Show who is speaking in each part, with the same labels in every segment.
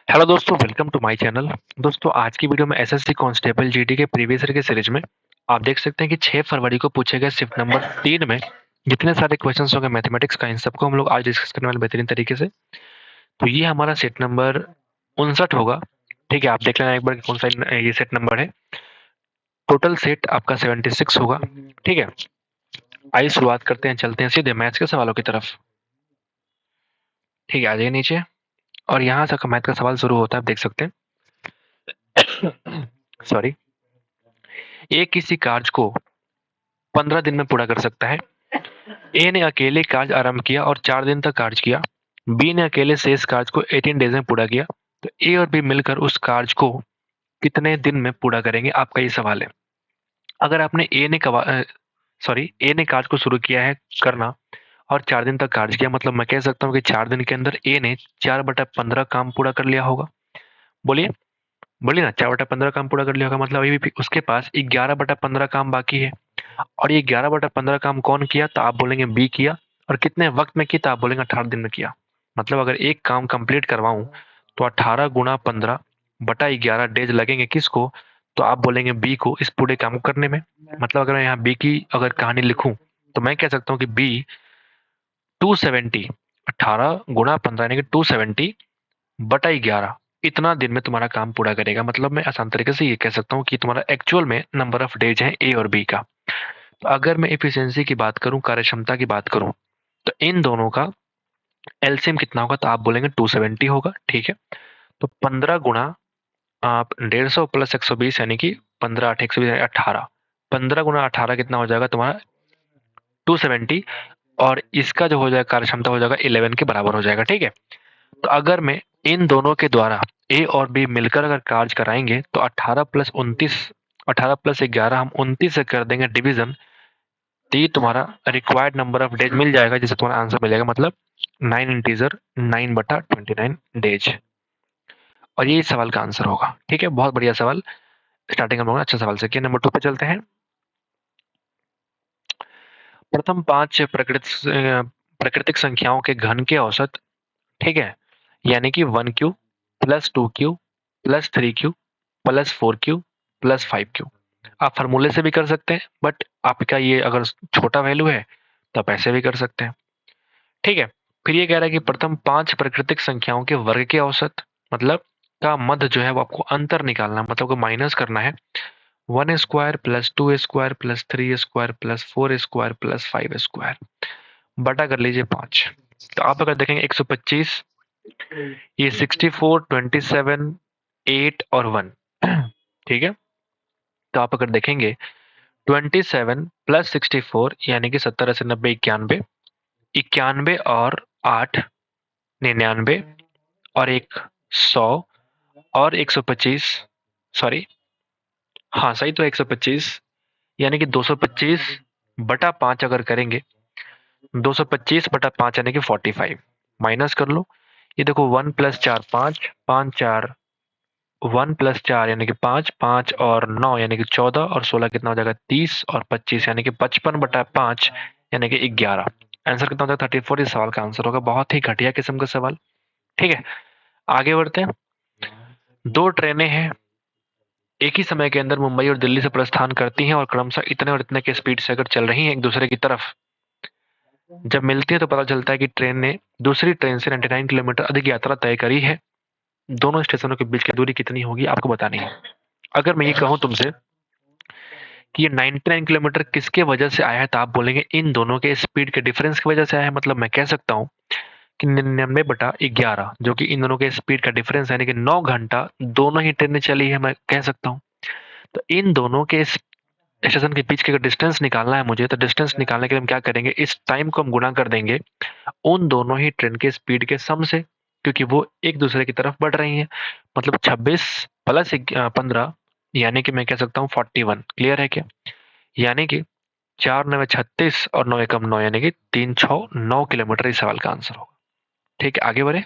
Speaker 1: Hello दोस्तों, welcome to my channel. दोस्तों, आज की वीडियो में एसएससी कांस्टेबल जीडी के प्रीवियस ईयर के सीरीज में आप देख सकते हैं कि 6 फरवरी को पूछे गए शिफ्ट नंबर 3 में जितने सारे क्वेश्चंस होंगे मैथमेटिक्स का, इन सबको हम लोग आज डिस्कस करने वाले बेहतरीन तरीके से। तो ये हमारा सेट नंबर 59 होगा। ठीक है, आप देख लेना एक बार कि कौन सा ये सेट नंबर है। टोटल सेट आपका 76 होगा। ठीक है, आइए शुरुआत करते हैं, चलते हैं सीधे मैथ्स के सवालों की तरफ। ठीक है, आ जाइए नीचे और यहाँ से मैथ का सवाल शुरू होता है, आप देख सकते हैं। सॉरी। ए किसी कार्य को 15 दिन में पूरा कर सकता है। ए ने अकेले कार्य आरंभ किया और 4 दिन तक कार्य किया। बी ने अकेले शेष कार्य को 18 डेज में पूरा किया। तो ए और बी मिलकर उस कार्य को कितने दिन में पूरा करेंगे, आपका ये सवाल है। अगर आपने ए ने कार्य को शुरू किया है करना और 4 दिन तक कार्य किया, मतलब मैं कह सकता हूँ कि 4 दिन के अंदर ए ने 4/15 काम पूरा कर लिया होगा। बोलिए बोलिए ना, 4/15 काम पूरा कर लिया होगा, मतलब अभी भी उसके पास 11/15 काम बाकी है। और ये 11/15 काम कौन किया, तो आप बोलेंगे बी किया। और कितने वक्त में किया, तो आप बोलेंगे 18 दिन में किया। मतलब अगर एक काम कंप्लीट करवाऊं तो 18 गुणा 15/11 डेज लगेंगे किसको, तो आप बोलेंगे बी को इस पूरे काम को करने में। मतलब अगर मैं यहाँ बी की अगर कहानी लिखूं तो मैं कह सकता हूँ कि बी 270, 18 गुणा 15 यानी कि 270/11 इतना दिन में तुम्हारा काम पूरा करेगा। मतलब मैं आसान तरीके से ये कह सकता हूँ कि तुम्हारा एक्चुअल में नंबर ऑफ डेज है ए और बी का। तो अगर मैं एफिशिएंसी की बात करूं, कार्यक्षमता की बात करूं, तो इन दोनों का एलसीएम कितना होगा, तो आप बोलेंगे 270 होगा। ठीक है, तो 15 गुणा आप 150 प्लस 120 यानी कि 15 8 120 18। 15 गुणा 18 कितना हो जाएगा तुम्हारा 270। और इसका जो हो जाएगा कार्यक्षमता हो जाएगा 11 के बराबर हो जाएगा। ठीक है, तो अगर मैं इन दोनों के द्वारा ए और बी मिलकर अगर कार्य कराएंगे तो 18 प्लस 11 हम 29 से कर देंगे डिवीजन। तो ये तुम्हारा रिक्वायर्ड नंबर ऑफ डेज मिल जाएगा, जिसे तुम्हारा आंसर मिलेगा, मतलब 9 इंटीजर 9/29 डेज। और ये इस सवाल का आंसर होगा। ठीक है, बहुत बढ़िया सवाल। स्टार्टिंग हम लोग ने अच्छा सवाल से किया। नंबर 2 पे चलते हैं। प्रथम 5 प्राकृतिक संख्याओं के घन के औसत, ठीक है, यानी कि 1 Q plus 2 Q plus 3 Q plus 4 Q plus 5 Q. आप फार्मूले से भी कर सकते हैं, बट आपका ये अगर छोटा वैल्यू है तो आप ऐसे भी कर सकते हैं। ठीक है, फिर ये कह रहा है कि प्रथम 5 प्राकृतिक संख्याओं के वर्ग के औसत, मतलब का मध्य जो है वो आपको अंतर निकालना, मतलब को माइनस करना है। 1 square plus 2 square plus 3 square plus 4 square plus 5 square बटा कर लीजिए 5। तो आप अगर देखेंगे 125, ये 64, 27, 8 और 1। ठीक है, तो आप अगर देखेंगे 27 प्लस 64 यानी कि 70 80 90 91, 91 और 8 99 और एक 100 और 125। सॉरी, हाँ सही तो 125, यानी कि 225/5 अगर करेंगे, 225/5 यानी कि 45। माइनस कर लो, ये देखो 1 + 4 5, 5 4 1 + 4 यानी कि 5, 5 और 9 यानी कि 14 और 16 कितना हो जाएगा 30 और 25 यानी कि 55/5 यानी कि 11। आंसर कितना हो जाएगा 34। इस सवाल का आंसर होगा। बहुत ही घटिया किस्म का सवाल। ठीक है, आगे बढ़ते हैं। 2 ट्रेनें हैं, एक ही समय के अंदर मुंबई और दिल्ली से प्रस्थान करती हैं और क्रमशः इतने और इतने के स्पीड से अगर चल रही हैं एक दूसरे की तरफ, जब मिलती है तो पता चलता है कि ट्रेन ने दूसरी ट्रेन से 99 किलोमीटर अधिक यात्रा तय करी है। दोनों स्टेशनों के बीच की दूरी कितनी होगी, आपको बतानी है। अगर मैं ये कहूं तुमसे कि ये 99 किलोमीटर किसके वजह से आया है, तो आप बोलेंगे इन दोनों के स्पीड के डिफरेंस की वजह से आया है। मतलब मैं कह सकता हूँ कि 99/11 जो कि इन दोनों के स्पीड का डिफरेंस है, यानी कि 9 घंटा दोनों ही ट्रेनें चली है, मैं कह सकता हूँ। तो इन दोनों के स्टेशन के बीच का डिस्टेंस निकालना है मुझे, तो डिस्टेंस निकालने के लिए हम क्या करेंगे, इस टाइम को हम गुणा कर देंगे उन दोनों ही ट्रेन के स्पीड के सम से, क्योंकि वो एक दूसरे की तरफ बढ़ रही हैं। मतलब 26 प्लस 15 यानी कि मैं कह सकता हूँ 41। क्लियर है क्या? यानी कि 4 9 36 और 9 एकम 9 यानी कि 3 6 9 किलोमीटर इस सवाल का आंसर होगा। ठीक है, आगे बढ़े।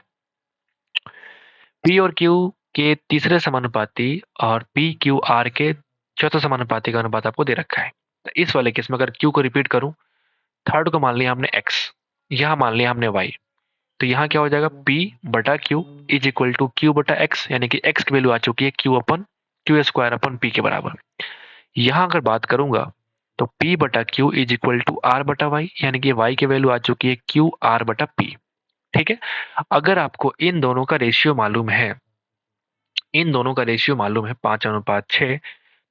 Speaker 1: पी और क्यू के तीसरे समानुपाती और पी क्यू आर के चौथे समानुपाती का अनुपात आपको दे रखा है। तो इस वाले केस में अगर क्यू को रिपीट करूं, थर्ड को मान लिया हमने एक्स, यहां मान लिया हमने वाई, तो यहाँ क्या हो जाएगा, P बटा Q is equal to Q बटा X, यानी कि X की वैल्यू आ चुकी है Q स्क्वायर अपन P के बराबर। यहाँ अगर बात करूंगा तो P बटा Q is equal to R बटा Y, यानी कि Y की वैल्यू आ चुकी है Q R बटा P। ठीक है, अगर आपको इन दोनों का रेशियो मालूम है, इन दोनों का रेशियो मालूम है 5:6,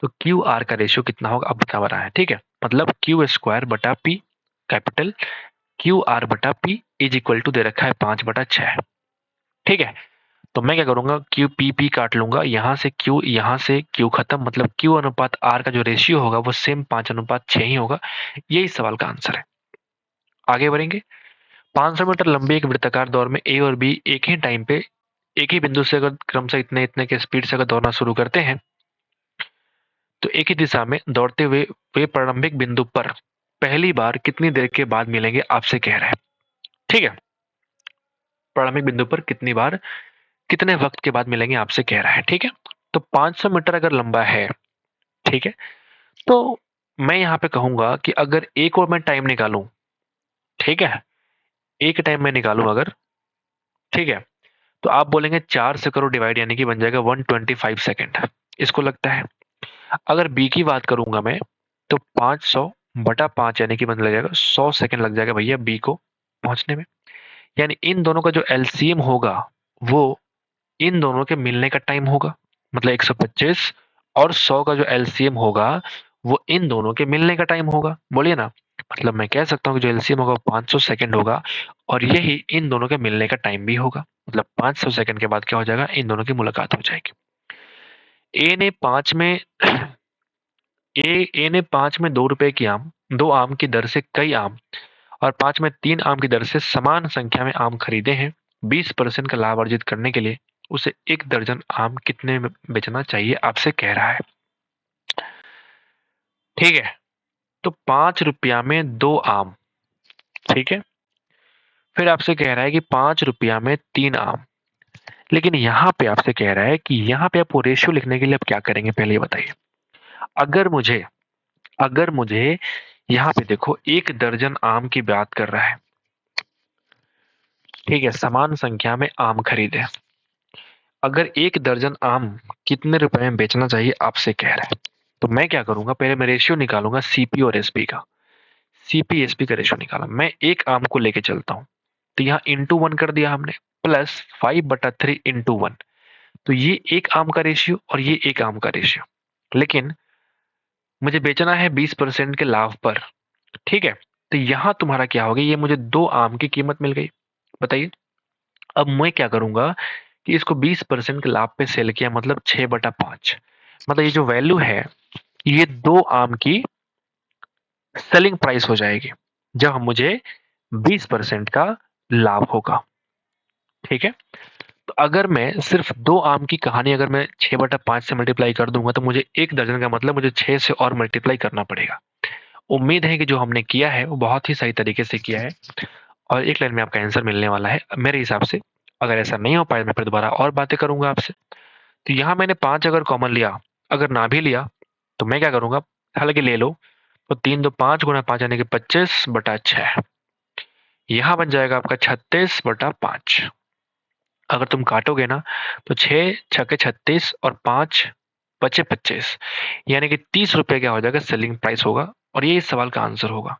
Speaker 1: तो क्यू आर का रेशियो कितना होगा अब बता रहा है। ठीक है, मतलब क्यू स्क्वायर बटा पी कैपिटल क्यू आर बटा पी इज इक्वल टू दे रखा है 5/6। ठीक है, तो मैं क्या करूंगा, क्यू पी पी काट लूंगा, यहाँ से क्यू खत्म, मतलब क्यू अनुपात आर का जो रेशियो होगा वो सेम 5:6 ही होगा। यही सवाल का आंसर है। आगे बढ़ेंगे। 500 मीटर लंबे एक वृत्ताकार दौड़ में ए और बी एक ही टाइम पे एक ही बिंदु से अगर क्रमशः इतने इतने के स्पीड से अगर दौड़ना शुरू करते हैं तो एक ही दिशा में दौड़ते हुए वे प्रारंभिक बिंदु पर पहली बार कितनी देर के बाद मिलेंगे आपसे कह रहा है। ठीक है, प्रारंभिक बिंदु पर कितनी बार कितने वक्त के बाद मिलेंगे आपसे कह रहा है। ठीक है, तो 500 मीटर अगर लंबा है, ठीक है, तो मैं यहाँ पे कहूंगा कि अगर एक और मैं टाइम निकालूं, ठीक है, एक टाइम मैं निकालूं अगर, ठीक है, तो आप बोलेंगे 4 से करो डिवाइड, यानी कि बन जाएगा 125 सेकेंड, इसको लगता है। अगर बी की बात करूंगा मैं तो 500/5 यानी कि मतलब जाएगा 100 सेकंड लग जाएगा भैया बी को पहुंचने में। यानी इन दोनों का जो एलसीएम होगा वो इन दोनों के मिलने का टाइम होगा, मतलब 125 और 100 का जो एलसीएम होगा वो इन दोनों के मिलने का टाइम होगा। बोलिए ना, मतलब मैं कह सकता हूँ कि जो एलसीएम होगा वो 500 सेकंड होगा और यही इन दोनों के मिलने का टाइम भी होगा। मतलब 500 सेकंड के बाद क्या हो जाएगा, इन दोनों की मुलाकात हो जाएगी। ए ने 5 में ए ने 5 में 2 रुपए की आम, 2 आम की दर से कई आम और 5 में 3 आम की दर से समान संख्या में आम खरीदे हैं। 20% का लाभ अर्जित करने के लिए उसे 1 दर्जन आम कितने में बेचना चाहिए आपसे कह रहा है। ठीक है, तो 5 रुपया में 2 आम, ठीक है, फिर आपसे कह रहा है कि 5 रुपया में 3 आम। लेकिन यहाँ पे आपसे कह रहा है कि यहाँ पे आपको रेशियो लिखने के लिए आप क्या करेंगे, पहले ये बताइए। अगर मुझे यहाँ पे देखो 1 दर्जन आम की बात कर रहा है, ठीक है, समान संख्या में आम खरीदे, अगर 1 दर्जन आम कितने रुपए में बेचना चाहिए आपसे कह रहा है, तो मैं क्या करूंगा, पहले मैं रेशियो निकालूंगा सीपी और एसपी का। सीपी एसपी का रेशियो निकाला, मैं एक आम को लेके चलता हूँ, तो यहाँ इंटू 1 कर दिया हमने, प्लस 5/3 इंटू 1, तो ये एक आम का रेशियो और ये एक आम का रेशियो। लेकिन मुझे बेचना है 20% के लाभ पर, ठीक है, तो यहाँ तुम्हारा क्या होगा, ये मुझे 2 आम की कीमत मिल गई। बताइए, अब मैं क्या करूंगा कि इसको 20% के लाभ पे सेल किया, मतलब 6/5, मतलब ये जो वैल्यू है ये 2 आम की सेलिंग प्राइस हो जाएगी जब मुझे 20% का लाभ होगा। ठीक है, तो अगर मैं सिर्फ 2 आम की कहानी अगर मैं 6/5 से मल्टीप्लाई कर दूंगा तो मुझे 1 दर्जन का मतलब मुझे 6 से और मल्टीप्लाई करना पड़ेगा। उम्मीद है कि जो हमने किया है वो बहुत ही सही तरीके से किया है और एक लाइन में आपका आंसर मिलने वाला है मेरे हिसाब से। अगर ऐसा नहीं हो पाया मैं फिर दोबारा और बातें करूंगा आपसे। तो यहाँ मैंने 5 अगर कॉमन लिया, अगर ना भी लिया तो मैं क्या करूंगा, हालांकि ले लो, तो 3 2 5 गुना 5 यानी कि 25/6, यहाँ बन जाएगा आपका 36/5। अगर तुम काटोगे ना तो 6 छके 36 और 5 बचे 25, यानी कि 30 रुपए क्या हो जाएगा सेलिंग प्राइस होगा और ये इस सवाल का आंसर होगा।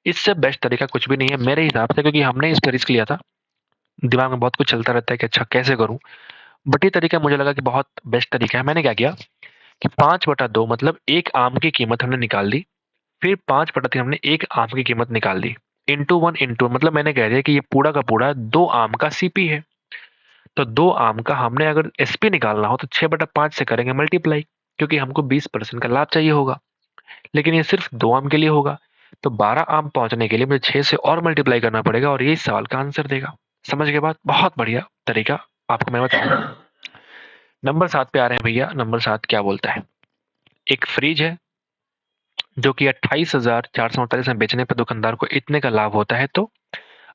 Speaker 1: इससे बेस्ट तरीका कुछ भी नहीं है मेरे हिसाब से, क्योंकि हमने इस पर रिस्क लिया था। दिमाग में बहुत कुछ चलता रहता है कि अच्छा कैसे करूं, बट ये तरीका मुझे लगा कि बहुत बेस्ट तरीका है। मैंने क्या किया कि 5/2 मतलब एक आम की कीमत हमने निकाल दी, फिर 5/3 हमने एक आम की कीमत निकाल दी, इंटू 1 इंटू, मतलब मैंने कह दिया कि ये पूरा का पूरा 2 आम का सीपी है। तो 2 आम का हमने अगर एसपी निकालना हो तो 6/5 से करेंगे मल्टीप्लाई, क्योंकि हमको 20% का लाभ चाहिए होगा। लेकिन ये सिर्फ 2 आम के लिए होगा, तो 12 आम पहुंचने के लिए मुझे 6 से और मल्टीप्लाई करना पड़ेगा और यही सवाल का आंसर देगा। समझ के बाद बहुत बढ़िया तरीका आपको मैं बताऊंगा। नंबर 7 पे आ रहे हैं भैया। नंबर 7 क्या बोलता है, एक फ्रिज है जो कि 28,448 में बेचने पर दुकानदार को इतने का लाभ होता है, तो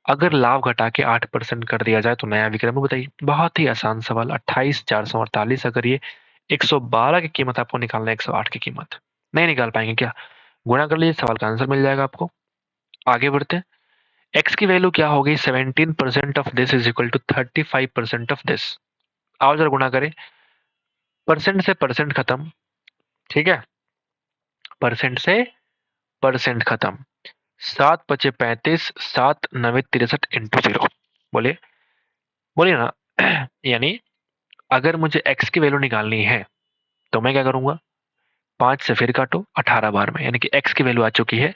Speaker 1: अगर लाभ घटा के 8% कर दिया जाए तो नया विक्रय में बताइए। बहुत ही आसान सवाल, 28,448, अगर ये 112 की कीमत आपको निकालना है, 108 की कीमत नहीं निकाल पाएंगे क्या, गुणा कर लीजिए, सवाल का आंसर मिल जाएगा आपको। आगे बढ़ते हैं। एक्स की वैल्यू क्या होगी, 17% of this is equal to 35% of this. आओ जरा गुणा करें, परसेंट से परसेंट खत्म, ठीक है, परसेंट से परसेंट खत्म, 7×5 = 35, 7×9 = 63 इंटू 0। बोलिए, बोलिए ना। यानी अगर मुझे x की वैल्यू निकालनी है तो मैं क्या करूंगा, 5 से फिर काटो 18 बार में, यानी कि x की वैल्यू आ चुकी है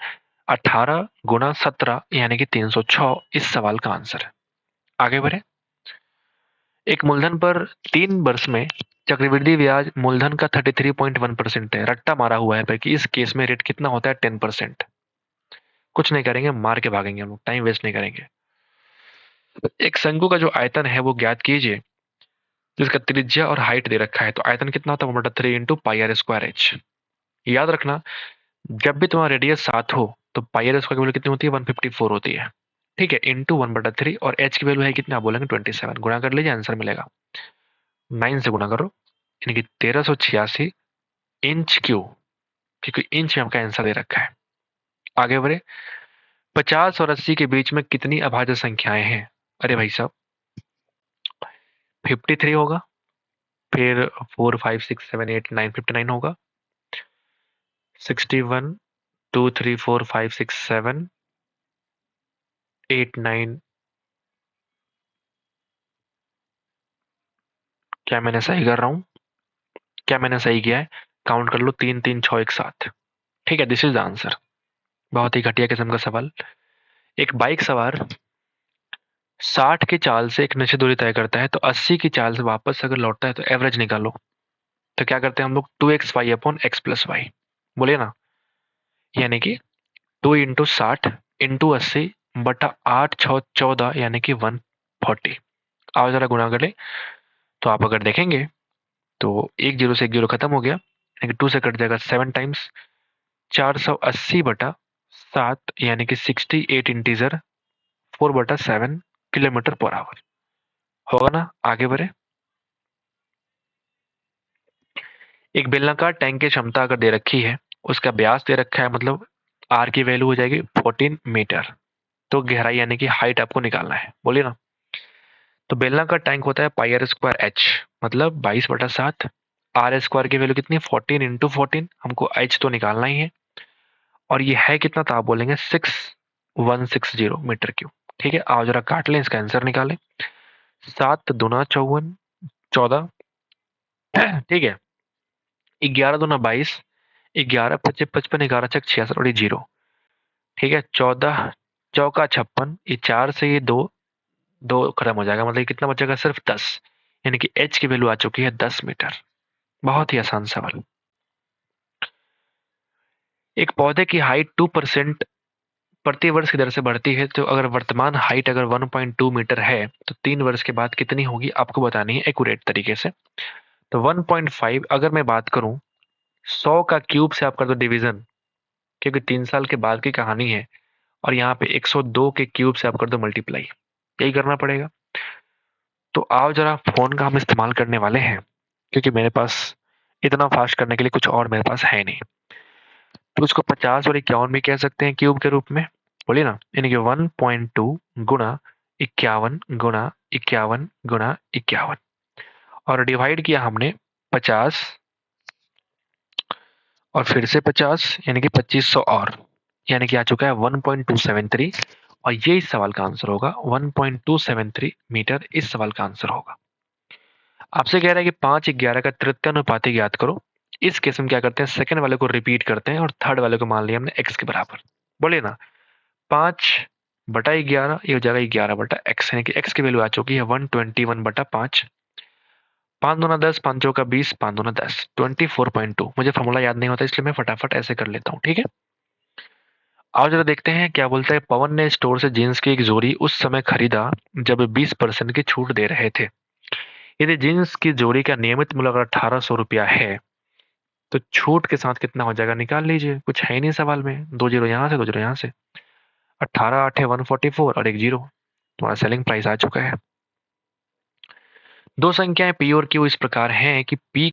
Speaker 1: 18×17 यानी कि 306, इस सवाल का आंसर है। आगे बढ़े। एक मूलधन पर 3 वर्ष में चक्रवृद्धि ब्याज मूलधन का 33.1% है, रट्टा मारा हुआ है कि इस केस में रेट कितना होता है, 10%। कुछ नहीं करेंगे, मार के भागेंगे हम लोग, टाइम वेस्ट नहीं करेंगे। एक शंकु का जो आयतन है वो ज्ञात कीजिए, जिसका त्रिज्या और हाइट दे रखा है। तो आयतन कितना होता है, 1/3 into pi r square h. याद रखना, जब भी तुम्हारा रेडियस 7 हो तो पाई आर स्क्वायर की वैल्यू कितनी होती है, 154 होती है, ठीक है, इंटू 1/3, और एच की वैल्यू है कितना, आप बोलेंगे 27। गुणा कर लीजिए, आंसर मिलेगा, 9 से गुणा करो, यानी कि 1386 इंच क्यूब, क्योंकि इंच में आपका आंसर दे रखा है। आगे बढ़े। 50 और 80 के बीच में कितनी अभाज्य संख्याएं हैं। अरे भाई साहब, 53 होगा, फिर 4 5 6 7 8 9 59 होगा, 61 2 3 4 5 6 7 8 9। क्या मैंने सही कर रहा हूँ, क्या मैंने सही किया है, काउंट कर लो, 3 3 6 एक साथ, ठीक है, दिस इज द आंसर। बहुत ही घटिया किस्म का सवाल। एक बाइक सवार 60 की चाल से एक निश्चित दूरी तय करता है, तो 80 की चाल से वापस अगर लौटता है तो एवरेज निकालो। तो क्या करते हैं हम लोग, 2xy/x+y, बोलिए ना, यानी कि 2 × 60 × 80 बटा 8 6 14, यानी कि 140। आओ जरा गुणा कर ले। तो आप अगर देखेंगे तो एक जीरो से एक जीरो खत्म हो गया, यानी कि 2 से कट जाएगा 7 टाइम्स, 480/7 यानी कि 68 इंटीजर 4/7 km/h होगा ना। आगे बढ़े। एक बेलनाकार टैंक की क्षमता अगर दे रखी है, उसका व्यास दे रखा है, मतलब आर की वैल्यू हो जाएगी 14 मीटर, तो गहराई यानी कि हाइट आपको निकालना है, बोलिए ना। तो बेलनाकार टैंक होता है पाई आर स्क्वायर एच, मतलब 22/7, आर स्क्वायर की वैल्यू कितनी है, 14 × 14, हमको एच तो निकालना ही है, और ये है कितना, तो आप बोलेंगे 6160 मीटर क्यूब। ठीक है, आओ जरा काट लें, इसका आंसर निकालें। 7×2 = 54, 14, ठीक है, 11×2 = 22, 11×5 = 55, 11×6 = 66 और ये जीरो, ठीक है, 14×4 = 56, ये 4 से ये दो दो खत्म हो जाएगा, मतलब कितना बचेगा, सिर्फ 10, यानी कि एच की वैल्यू आ चुकी है 10 मीटर। बहुत ही आसान सवाल। एक पौधे की हाइट 2% प्रति वर्ष की दर से बढ़ती है, तो अगर वर्तमान हाइट अगर 1.2 मीटर है तो 3 वर्ष के बाद कितनी होगी, आपको बतानी है एक्यूरेट तरीके से। तो 1.5 अगर मैं बात करूं, 100 का क्यूब से आप कर दो डिवीजन, क्योंकि 3 साल के बाद की कहानी है, और यहाँ पे 102 के क्यूब से आप कर दो मल्टीप्लाई, यही करना पड़ेगा। तो आओ जरा, फोन का हम इस्तेमाल करने वाले हैं, क्योंकि मेरे पास इतना फास्ट करने के लिए कुछ और मेरे पास है नहीं। तो उसको 50 और 51 भी कह सकते हैं क्यूब के रूप में, बोलिए ना, यानी कि 1.2 गुणा 51 गुणा 51 गुणा 51, और डिवाइड किया हमने 50 और फिर से 50, यानी कि 2500, और यानी कि आ चुका है 1.273, और ये इस सवाल का आंसर होगा, 1.273 मीटर इस सवाल का आंसर होगा। आपसे कह रहा है कि 5/11 का तृतीयानुपाती ज्ञात करो। इस केस में क्या करते हैं, सेकंड वाले को रिपीट करते हैं और थर्ड वाले को मान लिया हमने x के बराबर, बोलिए ना, 5/11, ये हो जाएगा 11/x, यानी कि x की वैल्यू आ चुकी है 121/5, 5×2 = 10, 5×4 = 20, 5×2 = 10, 24.2। मुझे फॉर्मूला याद नहीं होता, इसलिए मैं फटाफट ऐसे कर लेता हूँ, ठीक है। आओ जरा देखते हैं क्या बोलता है। पवन ने स्टोर से जीन्स की एक जोड़ी उस समय खरीदा जब 20% की छूट दे रहे थे। यदि जीन्स की जोड़ी का नियमित मूल्य अगर 1800 रुपया है, तो छूट के साथ कितना हो जाएगा, निकाल लीजिए, कुछ है ही नहीं सवाल में, 2 जीरो यहाँ से 2 जीरो यहाँ से, 18 8 है 144 और एक जीरो, तुम्हारा सेलिंग प्राइस आ चुका है। दो संख्याएं पी और क्यू इस प्रकार हैं कि पी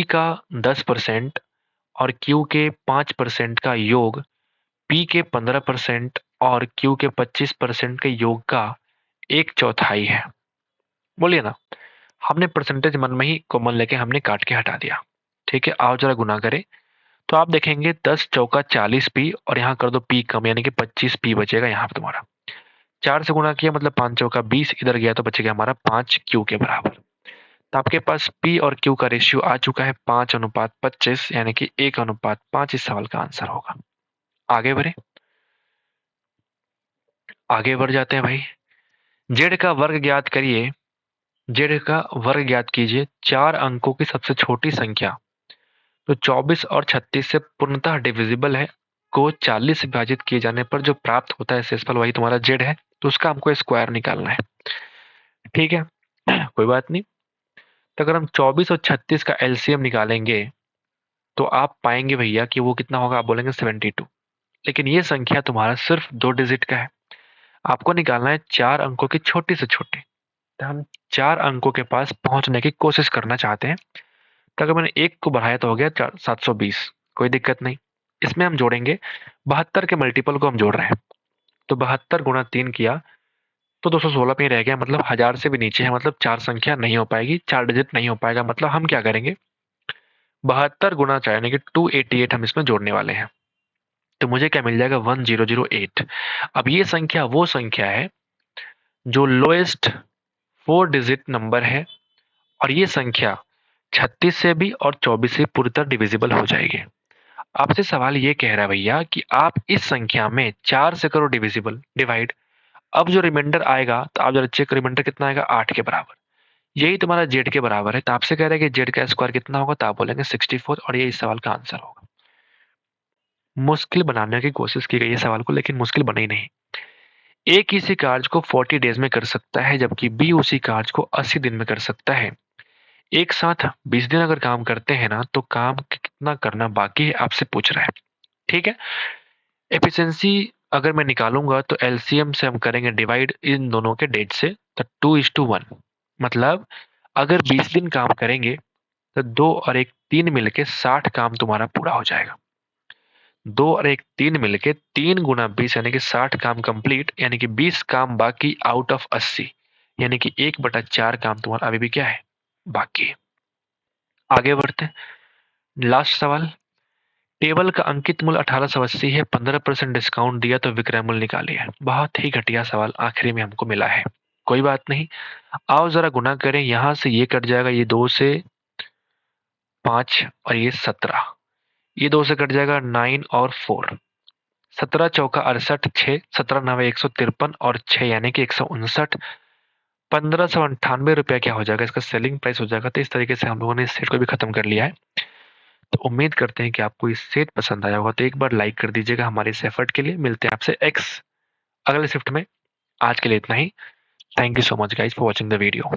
Speaker 1: का 10% और क्यू के 5% का योग P के 15% और Q के 25% के योग का 1/4 है। बोलिए ना, हमने परसेंटेज मन में ही कॉमन लेके हमने काट के हटा दिया। ठीक है, आओ जरा गुना करें तो आप देखेंगे 10 चौका 40p और यहाँ कर दो p कम यानी कि 25p बचेगा यहाँ पे तुम्हारा। 4 से गुना किया मतलब 5 चौका 20, इधर गया तो बचेगा हमारा 5q के बराबर। तो आपके पास p और q का रेशियो आ चुका है 5:25 यानी कि 1:5 इस सवाल का आंसर होगा। आगे बढ़े, आगे बढ़ जाते हैं भाई। जेड का वर्ग ज्ञात करिए, जेड का वर्ग ज्ञात कीजिए 4 अंकों की सबसे छोटी संख्या तो 24 और 36 से पूर्णतः डिविजिबल है को 40 से विभाजित किए जाने पर जो प्राप्त होता है शेषफल वही तुम्हारा जेड है, तो उसका हमको स्क्वायर निकालना है। ठीक है, कोई बात नहीं। तो अगर हम 24 और 36 का एलसीएम निकालेंगे तो आप पाएंगे भैया कि वो कितना होगा, आप बोलेंगे 72। लेकिन ये संख्या तुम्हारा सिर्फ 2 डिजिट का है, आपको निकालना है 4 अंकों की छोटी से छोटी। तो हम 4 अंकों के पास पहुंचने की कोशिश करना चाहते हैं। तो अगर मैंने 1 को बढ़ाया तो हो गया 720, कोई दिक्कत नहीं। इसमें हम जोड़ेंगे 72 के मल्टीपल को हम जोड़ रहे हैं, तो 72 गुणा 3 किया तो 216 पे ही रह गया, मतलब 1000 से भी नीचे है, मतलब 4 संख्या नहीं हो पाएगी, 4 डिजिट नहीं हो पाएगा। मतलब हम क्या करेंगे, 72 गुणा 4 यानी कि 288 हम इसमें जोड़ने वाले हैं। तो मुझे क्या मिल जाएगा, 1008। अब ये संख्या वो संख्या है जो लोएस्ट 4 डिजिट नंबर है और ये संख्या 36 से भी और 24 से पूरी तरह डिविजिबल हो जाएगी। आपसे सवाल ये कह रहा है भैया कि आप इस संख्या में 4 से करो डिविजिबल डिवाइड, अब जो रिमाइंडर आएगा तो आप जरा चेक, रिमाइंडर कितना आएगा, 8 के बराबर। यही तुम्हारा जेड के बराबर है। तो आपसे कह रहा है कि जेड का स्क्वायर कितना होगा, तो आप बोलेंगे 64 और ये इस सवाल का आंसर होगा। मुश्किल बनाने की कोशिश की गई है सवाल को, लेकिन मुश्किल बना ही नहीं। ए किसी कार्य को 40 डेज में कर सकता है जबकि बी उसी कार्य को 80 दिन में कर सकता है। एक साथ 20 दिन अगर काम करते हैं ना तो काम कितना करना बाकी है आपसे पूछ रहा है। ठीक है, एफिशिएंसी अगर मैं निकालूंगा तो एलसीएम से हम करेंगे डिवाइड इन दोनों के डेट से, तो 2:1। मतलब अगर 20 दिन काम करेंगे तो 2 और 1 3 मिलके 60 काम तुम्हारा पूरा हो जाएगा। 2 और 1 3 मिलके 3 गुना 20 यानी कि 60 काम कंप्लीट, यानी कि 20 काम बाकी आउट ऑफ 80, यानी कि 1/4 काम तुम्हारा अभी भी क्या है, बाकी है। आगे बढ़ते हैं, लास्ट सवाल। टेबल का अंकित मूल्य 1880 है, 15% डिस्काउंट दिया तो विक्रय मूल्य निकालिए। बहुत ही घटिया सवाल आखिरी में हमको मिला है, कोई बात नहीं। आओ जरा गुना करें, यहां से ये कट जाएगा, ये 2 से 5 और ये 17, ये 2 से कट जाएगा 9 और 4, 17 चौका 68, 6 17 9 153 और 6 यानी कि 159। 1598 रुपया क्या हो जाएगा, इसका सेलिंग प्राइस हो जाएगा। तो इस तरीके से हम लोगों ने इस सेट को भी खत्म कर लिया है। तो उम्मीद करते हैं कि आपको इस सेट पसंद आया होगा, तो एक बार लाइक कर दीजिएगा हमारे इस एफर्ट के लिए। मिलते हैं आपसे अगले शिफ्ट में, आज के लिए इतना ही। Thank you so much guys for watching the video.